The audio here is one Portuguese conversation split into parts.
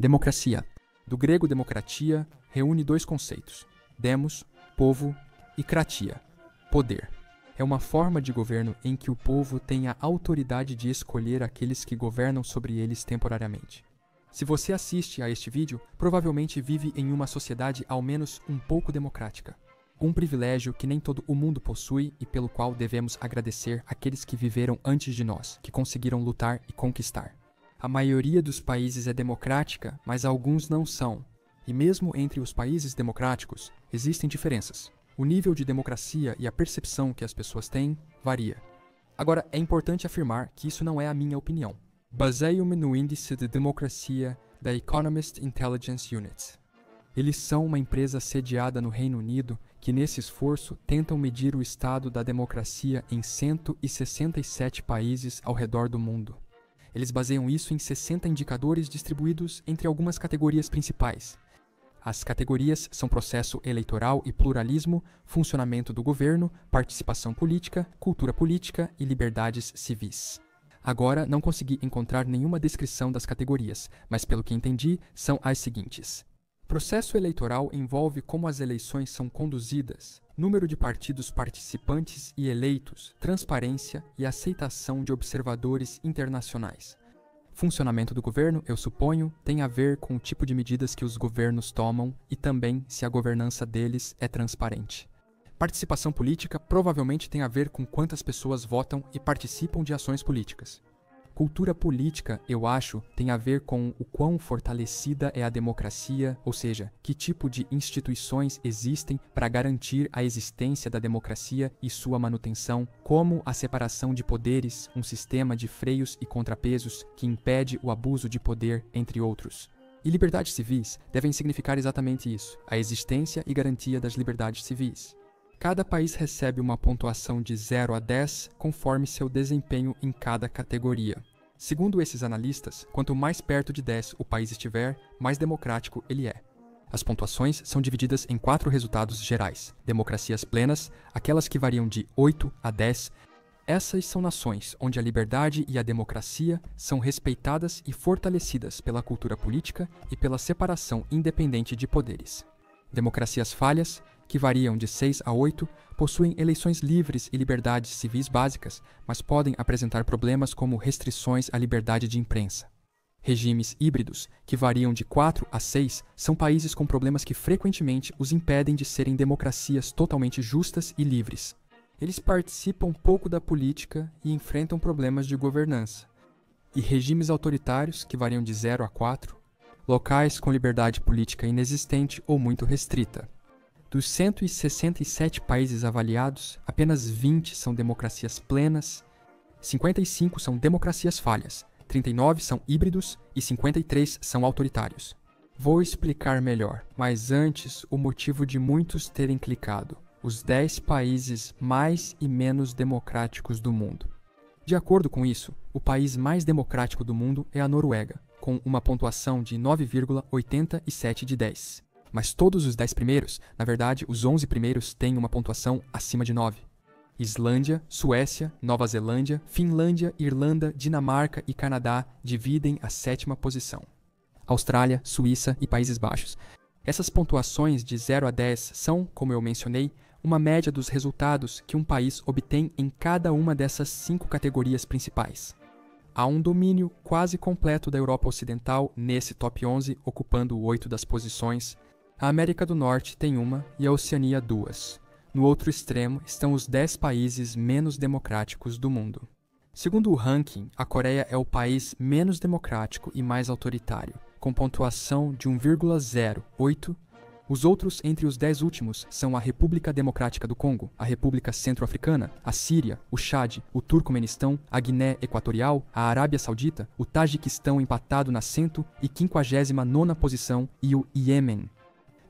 Democracia. Do grego demokratia, reúne dois conceitos: demos, povo, e kratia, poder. É uma forma de governo em que o povo tem a autoridade de escolher aqueles que governam sobre eles temporariamente. Se você assiste a este vídeo, provavelmente vive em uma sociedade ao menos um pouco democrática. Um privilégio que nem todo o mundo possui e pelo qual devemos agradecer àqueles que viveram antes de nós, que conseguiram lutar e conquistar. A maioria dos países é democrática, mas alguns não são. E mesmo entre os países democráticos, existem diferenças. O nível de democracia e a percepção que as pessoas têm varia. Agora, é importante afirmar que isso não é a minha opinião. Baseio-me no índice de democracia da Economist Intelligence Unit. Eles são uma empresa sediada no Reino Unido que, nesse esforço, tentam medir o estado da democracia em 167 países ao redor do mundo. Eles baseiam isso em 60 indicadores distribuídos entre algumas categorias principais. As categorias são processo eleitoral e pluralismo, funcionamento do governo, participação política, cultura política e liberdades civis. Agora, não consegui encontrar nenhuma descrição das categorias, mas pelo que entendi, são as seguintes. Processo eleitoral envolve como as eleições são conduzidas, número de partidos participantes e eleitos, transparência e aceitação de observadores internacionais. Funcionamento do governo, eu suponho, tem a ver com o tipo de medidas que os governos tomam e também se a governança deles é transparente. Participação política provavelmente tem a ver com quantas pessoas votam e participam de ações políticas. Cultura política, eu acho, tem a ver com o quão fortalecida é a democracia, ou seja, que tipo de instituições existem para garantir a existência da democracia e sua manutenção, como a separação de poderes, um sistema de freios e contrapesos que impede o abuso de poder, entre outros. E liberdades civis devem significar exatamente isso, a existência e garantia das liberdades civis. Cada país recebe uma pontuação de 0 a 10 conforme seu desempenho em cada categoria. Segundo esses analistas, quanto mais perto de 10 o país estiver, mais democrático ele é. As pontuações são divididas em 4 resultados gerais: democracias plenas, aquelas que variam de 8 a 10. Essas são nações onde a liberdade e a democracia são respeitadas e fortalecidas pela cultura política e pela separação independente de poderes. Democracias falhas, que variam de 6 a 8, possuem eleições livres e liberdades civis básicas, mas podem apresentar problemas como restrições à liberdade de imprensa. Regimes híbridos, que variam de 4 a 6, são países com problemas que frequentemente os impedem de serem democracias totalmente justas e livres. Eles participam pouco da política e enfrentam problemas de governança. E regimes autoritários, que variam de 0 a 4, locais com liberdade política inexistente ou muito restrita. Dos 167 países avaliados, apenas 20 são democracias plenas, 55 são democracias falhas, 39 são híbridos e 53 são autoritários. Vou explicar melhor, mas antes o motivo de muitos terem clicado: os 10 países mais e menos democráticos do mundo. De acordo com isso, o país mais democrático do mundo é a Noruega, com uma pontuação de 9,87 de 10. Mas todos os 10 primeiros, na verdade, os 11 primeiros têm uma pontuação acima de 9. Islândia, Suécia, Nova Zelândia, Finlândia, Irlanda, Dinamarca e Canadá dividem a 7ª posição. Austrália, Suíça e Países Baixos. Essas pontuações de 0 a 10 são, como eu mencionei, uma média dos resultados que um país obtém em cada uma dessas 5 categorias principais. Há um domínio quase completo da Europa Ocidental nesse top 11, ocupando 8 das posições. A América do Norte tem uma e a Oceania 2. No outro extremo estão os 10 países menos democráticos do mundo. Segundo o ranking, a Coreia é o país menos democrático e mais autoritário, com pontuação de 1,08. Os outros entre os 10 últimos são a República Democrática do Congo, a República Centro-Africana, a Síria, o Chad, o Turcomenistão, a Guiné Equatorial, a Arábia Saudita, o Tajiquistão empatado na 159ª posição e o Iêmen.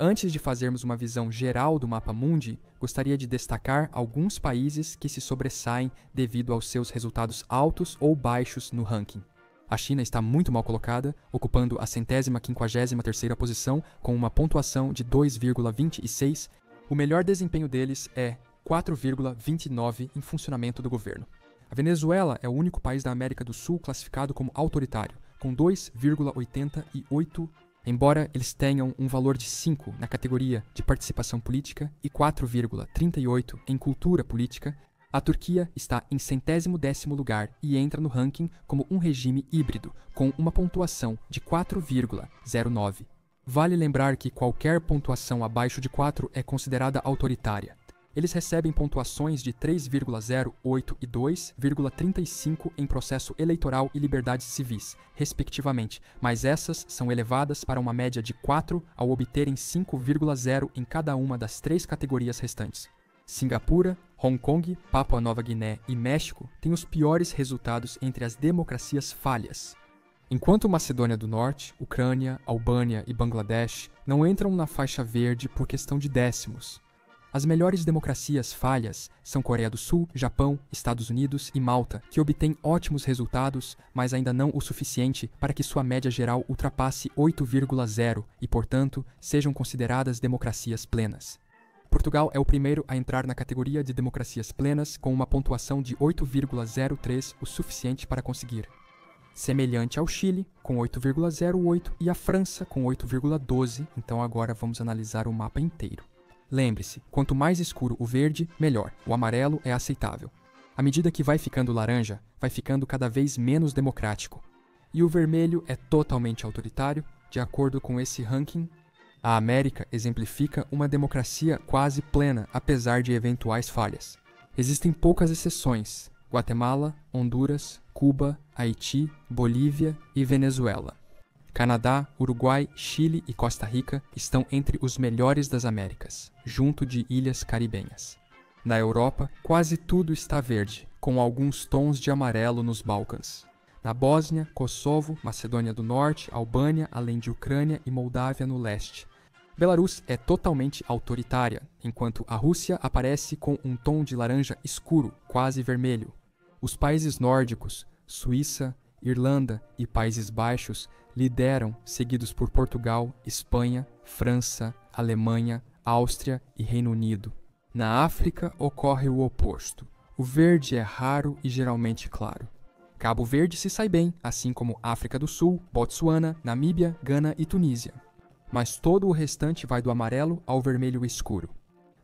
Antes de fazermos uma visão geral do mapa mundi, gostaria de destacar alguns países que se sobressaem devido aos seus resultados altos ou baixos no ranking. A China está muito mal colocada, ocupando a 153ª posição com uma pontuação de 2,26. O melhor desempenho deles é 4,29 em funcionamento do governo. A Venezuela é o único país da América do Sul classificado como autoritário, com 2,88, embora eles tenham um valor de 5 na categoria de participação política e 4,38 em cultura política. A Turquia está em 110º lugar e entra no ranking como um regime híbrido, com uma pontuação de 4,09. Vale lembrar que qualquer pontuação abaixo de 4 é considerada autoritária. Eles recebem pontuações de 3,08 e 2,35 em processo eleitoral e liberdades civis, respectivamente, mas essas são elevadas para uma média de 4 ao obterem 5,0 em cada uma das 3 categorias restantes. Singapura, Hong Kong, Papua Nova Guiné e México têm os piores resultados entre as democracias falhas. Enquanto Macedônia do Norte, Ucrânia, Albânia e Bangladesh não entram na faixa verde por questão de décimos. As melhores democracias falhas são Coreia do Sul, Japão, Estados Unidos e Malta, que obtêm ótimos resultados, mas ainda não o suficiente para que sua média geral ultrapasse 8,0 e, portanto, sejam consideradas democracias plenas. Portugal é o primeiro a entrar na categoria de democracias plenas com uma pontuação de 8,03, o suficiente para conseguir. Semelhante ao Chile, com 8,08, e a França, com 8,12, então agora vamos analisar o mapa inteiro. Lembre-se, quanto mais escuro o verde, melhor. O amarelo é aceitável. À medida que vai ficando laranja, vai ficando cada vez menos democrático. E o vermelho é totalmente autoritário, de acordo com esse ranking. A América exemplifica uma democracia quase plena, apesar de eventuais falhas. Existem poucas exceções: Guatemala, Honduras, Cuba, Haiti, Bolívia e Venezuela. Canadá, Uruguai, Chile e Costa Rica estão entre os melhores das Américas, junto de ilhas caribenhas. Na Europa, quase tudo está verde, com alguns tons de amarelo nos Balcãs. Na Bósnia, Kosovo, Macedônia do Norte, Albânia, além de Ucrânia e Moldávia no leste. Belarus é totalmente autoritária, enquanto a Rússia aparece com um tom de laranja escuro, quase vermelho. Os países nórdicos, Suíça, Irlanda e Países Baixos lideram, seguidos por Portugal, Espanha, França, Alemanha, Áustria e Reino Unido. Na África ocorre o oposto. O verde é raro e geralmente claro. Cabo Verde se sai bem, assim como África do Sul, Botsuana, Namíbia, Gana e Tunísia. Mas todo o restante vai do amarelo ao vermelho escuro.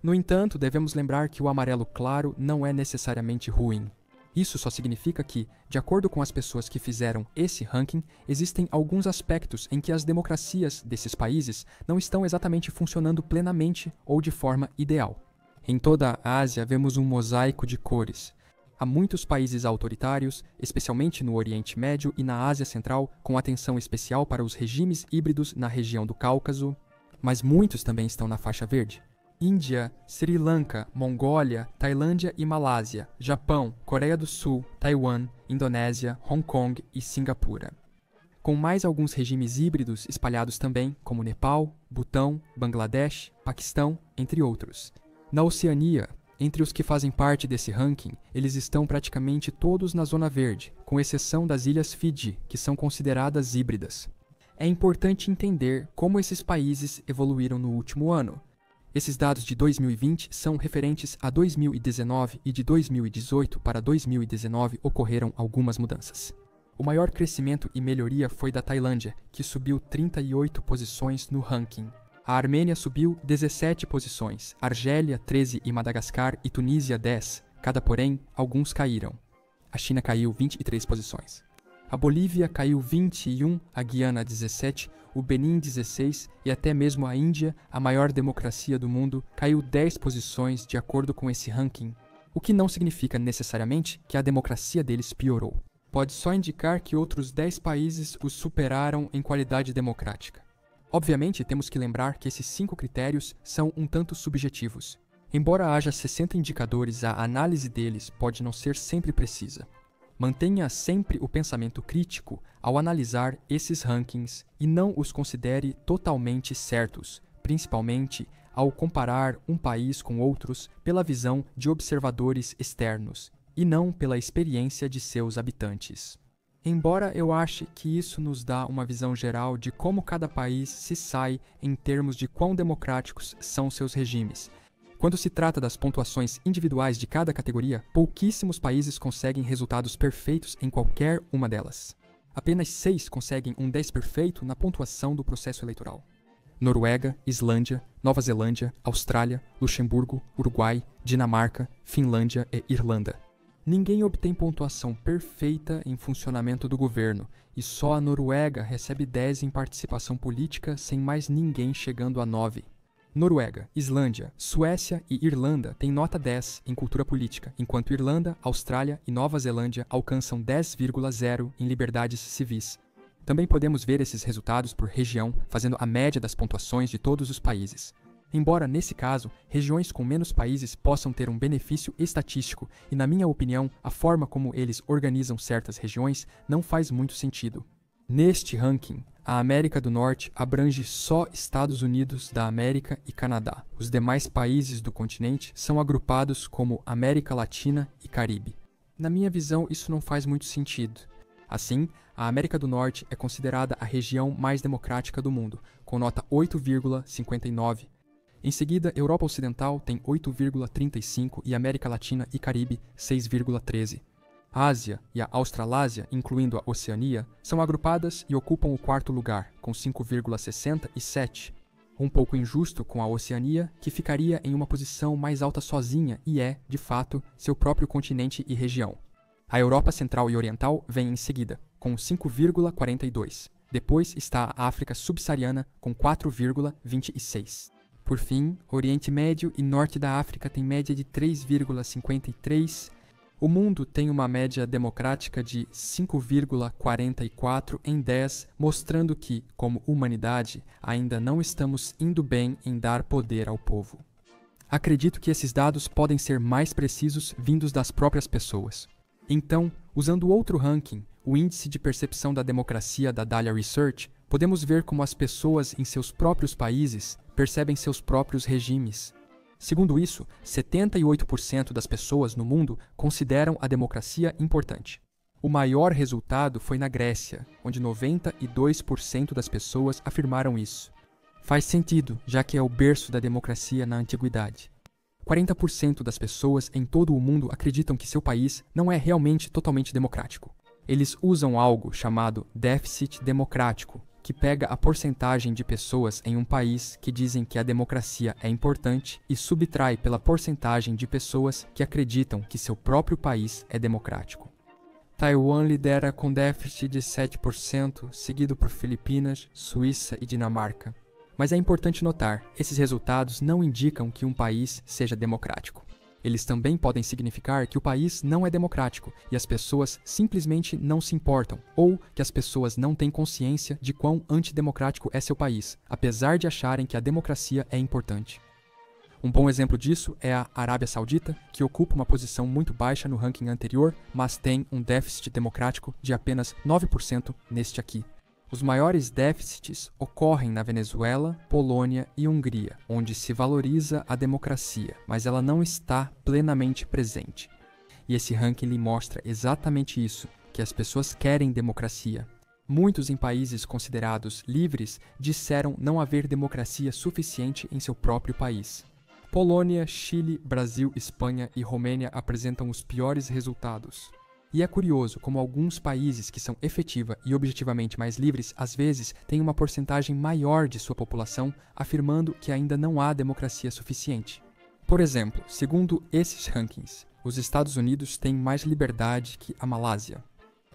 No entanto, devemos lembrar que o amarelo claro não é necessariamente ruim. Isso só significa que, de acordo com as pessoas que fizeram esse ranking, existem alguns aspectos em que as democracias desses países não estão exatamente funcionando plenamente ou de forma ideal. Em toda a Ásia, vemos um mosaico de cores. Há muitos países autoritários, especialmente no Oriente Médio e na Ásia Central, com atenção especial para os regimes híbridos na região do Cáucaso, mas muitos também estão na faixa verde. Índia, Sri Lanka, Mongólia, Tailândia e Malásia, Japão, Coreia do Sul, Taiwan, Indonésia, Hong Kong e Singapura. Com mais alguns regimes híbridos espalhados também, como Nepal, Butão, Bangladesh, Paquistão, entre outros. Na Oceania, entre os que fazem parte desse ranking, eles estão praticamente todos na Zona Verde, com exceção das Ilhas Fiji, que são consideradas híbridas. É importante entender como esses países evoluíram no último ano. Esses dados de 2020 são referentes a 2019 e de 2018 para 2019 ocorreram algumas mudanças. O maior crescimento e melhoria foi da Tailândia, que subiu 38 posições no ranking. A Armênia subiu 17 posições, Argélia 13 e Madagascar e Tunísia 10, cada porém, alguns caíram. A China caiu 23 posições. A Bolívia caiu 21, a Guiana 17, o Benin 16 e até mesmo a Índia, a maior democracia do mundo, caiu 10 posições de acordo com esse ranking, o que não significa necessariamente que a democracia deles piorou. Pode só indicar que outros 10 países os superaram em qualidade democrática. Obviamente, temos que lembrar que esses 5 critérios são um tanto subjetivos. Embora haja 60 indicadores, a análise deles pode não ser sempre precisa. Mantenha sempre o pensamento crítico ao analisar esses rankings e não os considere totalmente certos, principalmente ao comparar um país com outros pela visão de observadores externos e não pela experiência de seus habitantes. Embora eu ache que isso nos dá uma visão geral de como cada país se sai em termos de quão democráticos são seus regimes, quando se trata das pontuações individuais de cada categoria, pouquíssimos países conseguem resultados perfeitos em qualquer uma delas. Apenas 6 conseguem um 10 perfeito na pontuação do processo eleitoral. Noruega, Islândia, Nova Zelândia, Austrália, Luxemburgo, Uruguai, Dinamarca, Finlândia e Irlanda. Ninguém obtém pontuação perfeita em funcionamento do governo, e só a Noruega recebe 10 em participação política, sem mais ninguém chegando a 9. Noruega, Islândia, Suécia e Irlanda têm nota 10 em cultura política, enquanto Irlanda, Austrália e Nova Zelândia alcançam 10,0 em liberdades civis. Também podemos ver esses resultados por região, fazendo a média das pontuações de todos os países. Embora, nesse caso, regiões com menos países possam ter um benefício estatístico, e na minha opinião, a forma como eles organizam certas regiões não faz muito sentido. Neste ranking, a América do Norte abrange só Estados Unidos da América e Canadá. Os demais países do continente são agrupados como América Latina e Caribe. Na minha visão, isso não faz muito sentido. Assim, a América do Norte é considerada a região mais democrática do mundo, com nota 8,59. Em seguida, Europa Ocidental tem 8,35 e América Latina e Caribe 6,13. A Ásia e a Australásia, incluindo a Oceania, são agrupadas e ocupam o quarto lugar, com 5,67. Um pouco injusto com a Oceania, que ficaria em uma posição mais alta sozinha e é, de fato, seu próprio continente e região. A Europa Central e Oriental vem em seguida, com 5,42. Depois está a África Subsaariana, com 4,26. Por fim, Oriente Médio e Norte da África têm média de 3,53. O mundo tem uma média democrática de 5,44 em 10, mostrando que, como humanidade, ainda não estamos indo bem em dar poder ao povo. Acredito que esses dados podem ser mais precisos vindos das próprias pessoas. Então, usando outro ranking, o Índice de Percepção da Democracia da Dahlia Research, podemos ver como as pessoas em seus próprios países percebem seus próprios regimes. Segundo isso, 78% das pessoas no mundo consideram a democracia importante. O maior resultado foi na Grécia, onde 92% das pessoas afirmaram isso. Faz sentido, já que é o berço da democracia na antiguidade. 40% das pessoas em todo o mundo acreditam que seu país não é realmente totalmente democrático. Eles usam algo chamado déficit democrático, que pega a porcentagem de pessoas em um país que dizem que a democracia é importante e subtrai pela porcentagem de pessoas que acreditam que seu próprio país é democrático. Taiwan lidera com déficit de 7%, seguido por Filipinas, Suíça e Dinamarca. Mas é importante notar, esses resultados não indicam que um país seja democrático. Eles também podem significar que o país não é democrático e as pessoas simplesmente não se importam, ou que as pessoas não têm consciência de quão antidemocrático é seu país, apesar de acharem que a democracia é importante. Um bom exemplo disso é a Arábia Saudita, que ocupa uma posição muito baixa no ranking anterior, mas tem um déficit democrático de apenas 9% neste aqui. Os maiores déficits ocorrem na Venezuela, Polônia e Hungria, onde se valoriza a democracia, mas ela não está plenamente presente. E esse ranking lhe mostra exatamente isso, que as pessoas querem democracia. Muitos em países considerados livres disseram não haver democracia suficiente em seu próprio país. Polônia, Chile, Brasil, Espanha e Romênia apresentam os piores resultados. E é curioso como alguns países que são efetiva e objetivamente mais livres, às vezes, têm uma porcentagem maior de sua população afirmando que ainda não há democracia suficiente. Por exemplo, segundo esses rankings, os Estados Unidos têm mais liberdade que a Malásia.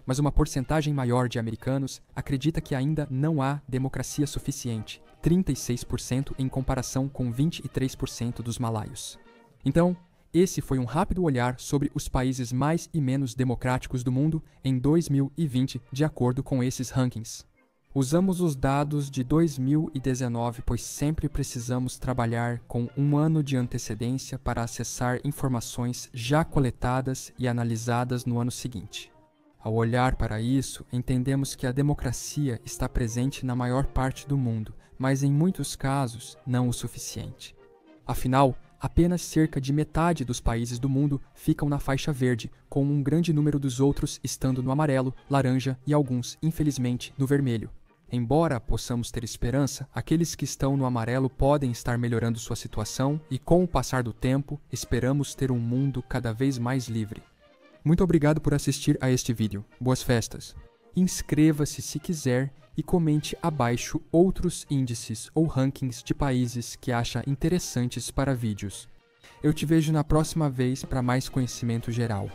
Mas uma porcentagem maior de americanos acredita que ainda não há democracia suficiente, 36% em comparação com 23% dos malaios. Então, esse foi um rápido olhar sobre os países mais e menos democráticos do mundo em 2020, de acordo com esses rankings. Usamos os dados de 2019, pois sempre precisamos trabalhar com um ano de antecedência para acessar informações já coletadas e analisadas no ano seguinte. Ao olhar para isso, entendemos que a democracia está presente na maior parte do mundo, mas em muitos casos não o suficiente. Afinal, apenas cerca de metade dos países do mundo ficam na faixa verde, com um grande número dos outros estando no amarelo, laranja e alguns, infelizmente, no vermelho. Embora possamos ter esperança, aqueles que estão no amarelo podem estar melhorando sua situação e, com o passar do tempo, esperamos ter um mundo cada vez mais livre. Muito obrigado por assistir a este vídeo. Boas festas! Inscreva-se se quiser e comente abaixo outros índices ou rankings de países que acha interessantes para vídeos. Eu te vejo na próxima vez para mais conhecimento geral.